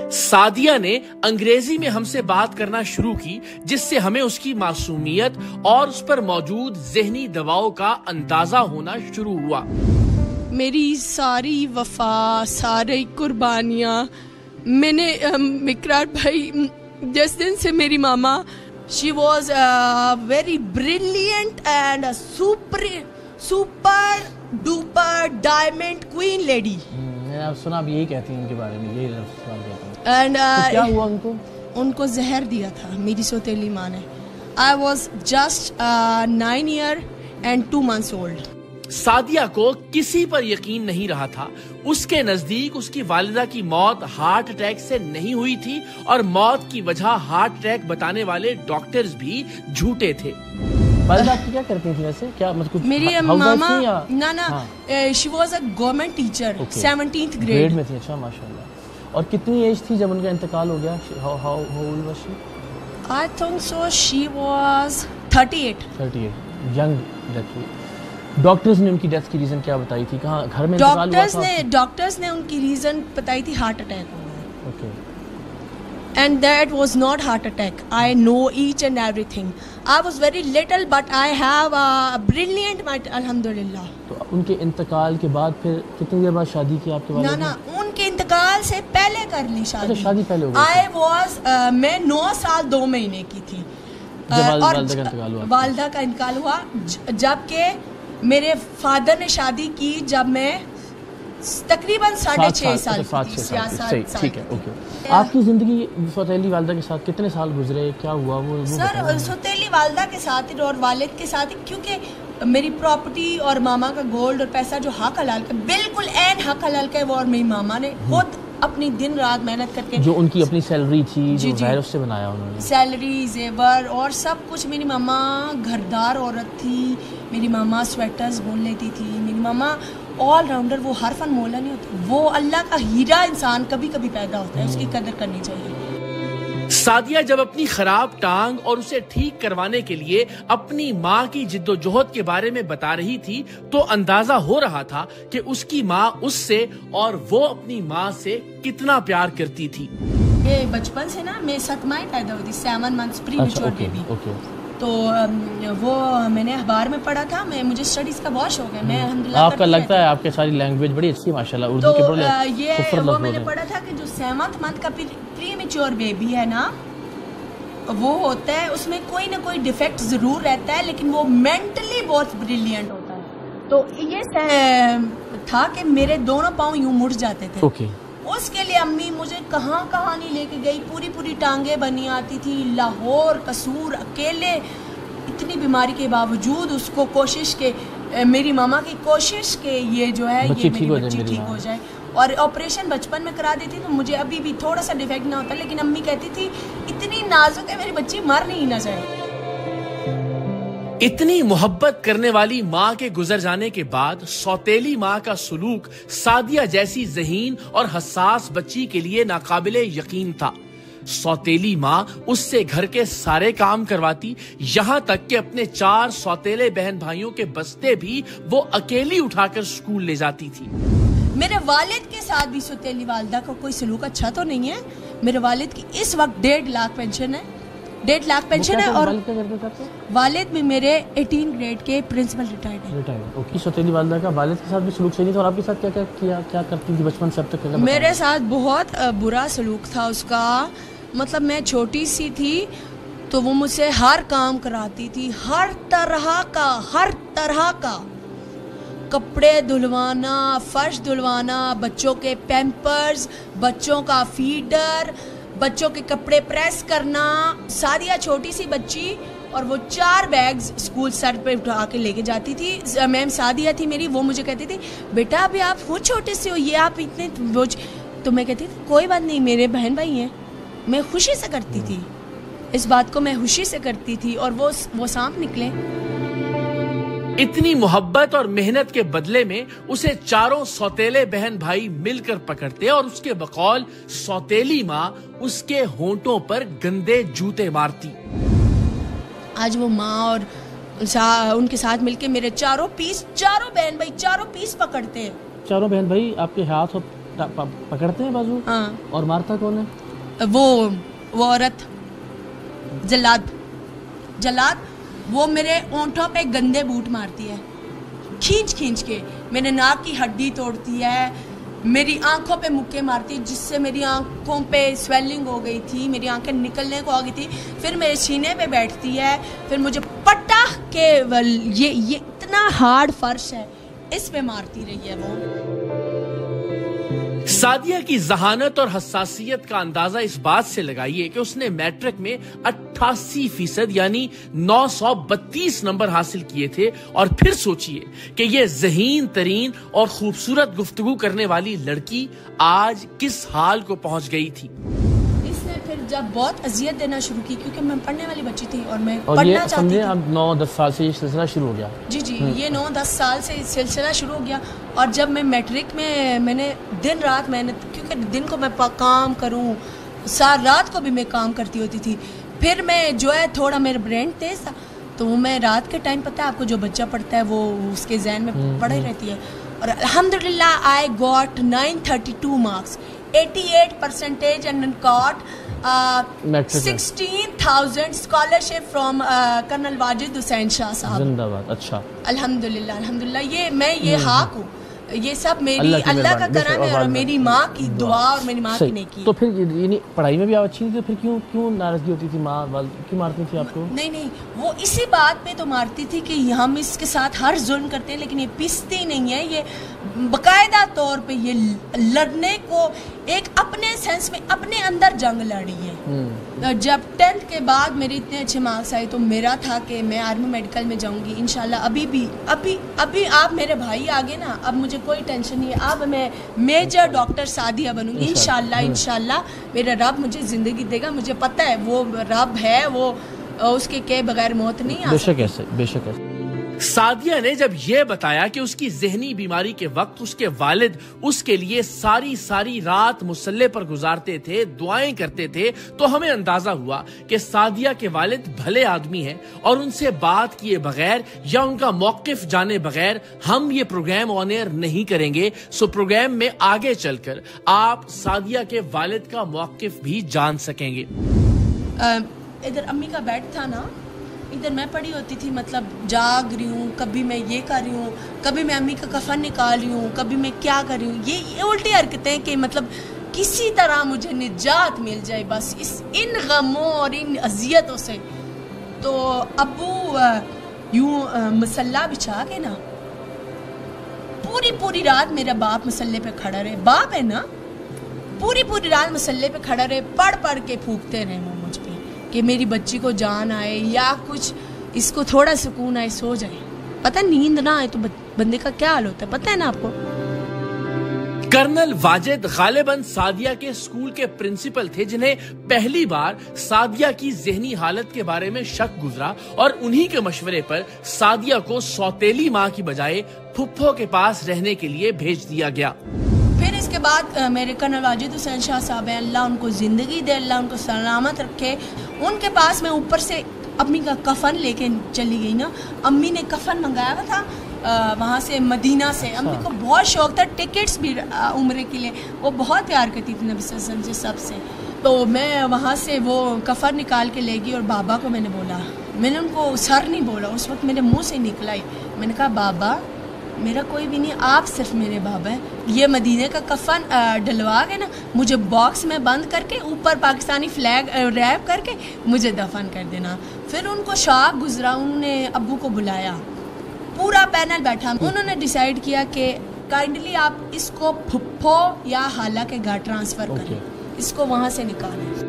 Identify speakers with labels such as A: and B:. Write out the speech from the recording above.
A: सादिया ने अंग्रेजी में हमसे बात करना शुरू की, जिससे हमें उसकी मासूमियत और उस पर मौजूद ज़हनी दबाव का अंदाजा होना शुरू हुआ।
B: मेरी सारी वफा, सारी कुर्बानियाँ मैंने मिकरार भाई, जिस दिन से मेरी मामा, she was a very brilliant and a super duper diamond queen lady.
C: मैंने सुना आप यही कहती हैं उनके बारे में, यही लफ्ज़ कहते हैं।
B: And
C: तो क्या हुआ उनको?
B: उनको जहर दिया था मेरी सौतेली माँ ने। I was just 9 years and 2 months old.
A: Sadia को किसी पर यकीन नहीं रहा था। उसके नजदीक उसकी वालिदा की मौत हार्ट अटैक से नहीं हुई थी और मौत की वजह हार्ट अटैक बताने वाले डॉक्टर्स भी झूठे थे।
C: वालिदा आपकी क्या करती थी वैसे? क्या मतलब
B: मेरी मामा ना she was a government teacher, 17th grade
C: में थी। अच्छा, माशाल्लाह। और कितनी एज थी जब उनका इंतकाल हो गया? How old was she?
B: I think so she was 38.
C: 38, young death हुई। डॉक्टर्स ने उनकी डेथ की रीजन क्या बताई थी? कहाँ घर में इंतकाल हुआ था?
B: डॉक्टर्स ने उनकी रीजन बताई थी हार्ट अटैक हुआ।
C: Okay.
B: And that was not heart attack. I know each and everything. I was very little, but I have a brilliant mind, alhamdulillah.
C: तो उनके इंतकाल के बाद फिर कितनी देर बाद शादी की आपके वालिद ने?
B: ना उनके इंतकाल से पहले कर ली शादी।
C: अच्छा, शादी पहले हो गई।
B: मैं 9 साल 2 महीने की थी
C: जब वालिदा का इंतकाल हुआ।
B: वालिदा का इंतकाल हुआ, जबकि मेरे फादर ने शादी की जब मैं तकरीबन 6.5 साल की।
C: ठीक है, ओके। आपकी जिंदगी सौतेली वालिदा के साथ कितने साल गुजरे? क्या हुआ वो
B: सर? सौतेली वालिदा के साथ और वालिद के साथ, क्योंकि मेरी प्रॉपर्टी और मामा का गोल्ड और पैसा जो हक हलाल का, बिल्कुल एन हक हलाल का, वो और मेरी मामा ने खुद अपनी दिन रात मेहनत करके, जो
C: उनकी अपनी सैलरी थी, जो जाहिर उससे बनाया उन्होंने,
B: सैलरी, जेवर और सब कुछ। मेरी मामा घरदार औरत थी, मेरी मामा स्वेटर्स बुन लेती थी, मेरी मामा ऑल राउंडर। वो हर फन मोला नहीं होता, वो अल्लाह का हीरा इंसान कभी कभी पैदा होता है, उसकी कदर करनी चाहिए।
A: सादिया जब अपनी खराब टांग और उसे ठीक करवाने के लिए अपनी माँ की जिद्दोजहद के बारे में बता रही थी, तो अंदाजा हो रहा था कि उसकी माँ उससे और वो अपनी माँ से कितना प्यार करती थी।
B: ये बचपन से ना, मैं 7 माह पैदा हुई थी, 7 months प्रीमेच्योर बेबी। तो वो मैंने अखबार में पढ़ा था, मुझे स्टडीज का बहुत शौक है, मैं अल्हम्दुलिल्लाह।
C: आपका लगता है आपके सारी लैंग्वेज बड़ी अच्छी है माशाल्लाह, उर्दू के बोले।
B: ये वो मैंने पढ़ा था कि जो 7th month का प्रीमेच्योर बेबी है ना, वो होता है, उसमें कोई ना कोई डिफेक्ट जरूर रहता है, लेकिन वो मेंटली बहुत ब्रिलियंट होता है। तो ये था कि मेरे दोनों पाँव यूं मुड़ जाते थे। उसके लिए अम्मी मुझे कहाँ नहीं लेके गई, पूरी टांगे बनी आती थी, लाहौर, कसूर, अकेले, इतनी बीमारी के बावजूद उसको कोशिश के, मेरी मामा की कोशिश के ये जो है, ये मेरी बच्ची ठीक हो जाए। और ऑपरेशन बचपन में करा देती तो मुझे अभी भी थोड़ा सा डिफेक्ट ना होता, लेकिन अम्मी कहती थी इतनी नाजुक है मेरी बच्ची, मर नहीं ना जाए।
A: इतनी मोहब्बत करने वाली माँ के गुजर जाने के बाद सौतेली माँ का सुलूक सादिया जैसी ज़हीन और हसास बच्ची के लिए नाकाबिले यकीन था। सौतेली माँ उससे घर के सारे काम करवाती, यहाँ तक कि अपने 4 सौतेले बहन भाइयों के बस्ते भी वो अकेली उठाकर स्कूल ले जाती थी।
B: मेरे वालिद के साथ भी सौतेली वालिदा का कोई सलूक अच्छा तो नहीं है। मेरे वालिद की इस वक्त 1.5 लाख पेंशन है, 1.5 लाख पेंशन है। और वालिद में मेरे 18 ग्रेड के प्रिंसिपल रिटायर्ड है।
C: ओके। सौतेली वालिदा का वालिद के साथ भी सलूक सही नहीं था, और आपके साथ क्या करती थी बचपन से अब तक?
B: मेरे साथ बहुत बुरा सलूक था उसका। मतलब मैं छोटी सी थी तो वो मुझसे हर काम कराती थी, हर तरह का कपड़े धुलवाना, फर्श धुलवाना, बच्चों के पैम्पर्स, बच्चों का फीडर, बच्चों के कपड़े प्रेस करना। सादिया छोटी सी बच्ची, और वो 4 बैग्स स्कूल सर पे उठा के लेके जाती थी। मैम सादिया थी मेरी, वो मुझे कहती थी बेटा अभी आप खुद छोटे से हो, ये आप इतने बोझ। तो मैं कहती थी कोई बात नहीं, मेरे बहन भाई हैं। मैं खुशी से करती थी इस बात को, मैं खुशी से करती थी, और वो सांप निकले।
A: इतनी मोहब्बत और मेहनत के बदले में उसे 4 सौतेले बहन भाई मिलकर पकड़ते और उसके बकौल सौतेली माँ उसके होंठों पर गंदे जूते मारती।
B: आज वो माँ और उनके साथ मिलके मेरे चारों बहन भाई चारों पीस पकड़ते हैं।
C: चारों बहन भाई आपके हाथ और पकड़ते हैं बाजू?
B: हाँ।
C: और मारता कौन है?
B: वो औरत, जलाद वो मेरे ओंठों पे गंदे बूट मारती है, खींच के मेरे नाक की हड्डी तोड़ती है, मेरी आंखों पे मुक्के मारती है, जिससे मेरी आंखों पे स्वेलिंग हो गई थी, मेरी आंखें निकलने को आ गई थी। फिर मेरे सीने पे बैठती है, फिर मुझे पटाख के ये इतना हार्ड फर्श है, इस पे मारती रही है वो।
A: सादिया की जहानत और हसासियत का अंदाजा इस बात से लगाइए कि उसने मैट्रिक में 88% यानी 932 नंबर हासिल किए थे, और फिर सोचिए कि ये ज़हीन तरीन और खूबसूरत गुफ्तगू करने वाली लड़की आज किस हाल को पहुंच गई थी।
B: इसने फिर जब बहुत अजियत देना शुरू की, क्योंकि मैं पढ़ने वाली बच्ची थी और मैं
C: और
B: पढ़ना चाहती थी।
C: अब 9-10 साल से ये सिलसिला शुरू हो गया।
B: जी ये 9-10 साल से सिलसिला शुरू हो गया। और जब मैं मैट्रिक में मैंने दिन रात मेहनत, क्योंकि दिन को मैं काम करूं, सारी रात को भी मैं काम करती होती थी। फिर मैं जो है थोड़ा मेरा ब्रेन तेज था, तो मैं रात के टाइम, पता है आपको, जो बच्चा पढ़ता है वो उसके जहन में पढ़े रहती है। और अल्हम्दुलिल्लाह I got 932 marks, 88% and got 16,000 scholarship from colonel Wajid Hussain Shah Sahab.
C: जिंदाबाद। अच्छा,
B: अल्हम्दुलिल्लाह ये हाक हूँ, ये सब मेरी अल्लाह का करम है और मेरी माँ की दुआ और मेरी माँ की नेकी।
C: तो फिर यानी पढ़ाई में भी आप अच्छी थी, तो फिर क्यों नाराजगी होती थी? माँ क्यों मारती थी आपको?
B: नहीं, वो इसी बात पे तो मारती थी कि हम इसके साथ हर जुल्म करते हैं, लेकिन ये पिसती नहीं है। ये बाकायदा तौर पे ये लड़ने को एक अपने सेंस में अपने अंदर जंग लड़ी है। जब 10th के बाद मेरे इतने अच्छे मार्क्स आए, तो मेरा था कि मैं आर्मी मेडिकल में जाऊंगी इंशाल्लाह। अभी आप मेरे भाई आगे ना, अब मुझे कोई टेंशन नहीं है। अब मैं मेजर डॉक्टर सादिया बनूंगी इंशाल्लाह। मेरा रब मुझे जिंदगी देगा, मुझे पता है वो रब है, वो उसके के बगैर मौत नहीं आ सकती।
C: बेशक ऐसे।
A: सादिया ने जब यह बताया कि उसकी ज़हनी बीमारी के वक्त उसके वालिद उसके लिए सारी रात मुसल्ले पर गुजारते थे, दुआएं करते थे, तो हमें अंदाजा हुआ कि सादिया के वालिद भले आदमी हैं और उनसे बात किए बगैर या उनका मौक़िफ़ जाने बगैर हम ये प्रोग्राम ऑन एयर नहीं करेंगे। सो प्रोग्राम में आगे चलकर आप सादिया के वालिद का मौक़िफ़ भी जान सकेंगे।
B: इधर अम्मी का बेड था ना, इधर मैं पड़ी होती थी, मतलब जाग रही हूँ, कभी मैं ये कर रही हूँ, कभी मैं अम्मी का कफन निकाल रही हूँ, कभी मैं क्या कर रही हूँ। ये उल्टी हरकतें कि मतलब किसी तरह मुझे निजात मिल जाए बस इन गमों और इन अजियतों से। तो अब्बू यूं मसल्ला बिछा के ना पूरी रात मेरा बाप मसल्ले पे खड़ा रहे, बाप है ना, पूरी रात मसल्ले पे खड़ा रहे, पढ़ के फूकते रहे वो मुझ पे कि मेरी बच्ची को जान आए या कुछ इसको थोड़ा सुकून आए, सो जाए। पता नींद ना आए तो बंदे का क्या हाल होता है, पता है ना आपको।
A: कर्नल वाजिद गालिबन सादिया के स्कूल के प्रिंसिपल थे, जिन्हें पहली बार सादिया की ज़हनी हालत के बारे में शक गुजरा और उन्हीं के मशवरे पर सादिया को सौतेली माँ की बजाय फुफ्फो के पास रहने के लिए भेज दिया गया।
B: फिर इसके बाद मेरे कर्नल वाजिद हुसैन शाह साहब हैं, अल्लाह उनको ज़िंदगी दे, अल्लाह उनको सलामत रखे। उनके पास मैं ऊपर से अम्मी का कफन लेके चली गई ना। अम्मी ने कफन मंगाया हुआ था वहाँ से, मदीना से। अम्मी को बहुत शौक था, टिकट्स भी उम्रे के लिए, वो बहुत प्यार करती थी नबी सल्लल्लाहु अलैहि वसल्लम से सबसे। तो मैं वहाँ से वो कफन निकाल के ले गई और बाबा को मैंने बोला, मैंने उनको सर नहीं बोला, उस वक्त मेरे मुँह से निकला ही, मैंने कहा बाबा मेरा कोई भी नहीं, आप सिर्फ मेरे बाबा हैं। ये मदीने का कफन डलवा के ना मुझे बॉक्स में बंद करके ऊपर पाकिस्तानी फ्लैग रैप करके मुझे दफन कर देना। फिर उनको शौक गुजरा, उन्होंने अब्बू को बुलाया, पूरा पैनल बैठा, उन्होंने डिसाइड किया कि काइंडली आप इसको फुफ्फो या हाला के घर ट्रांसफ़र करें, इसको वहाँ से निकालें।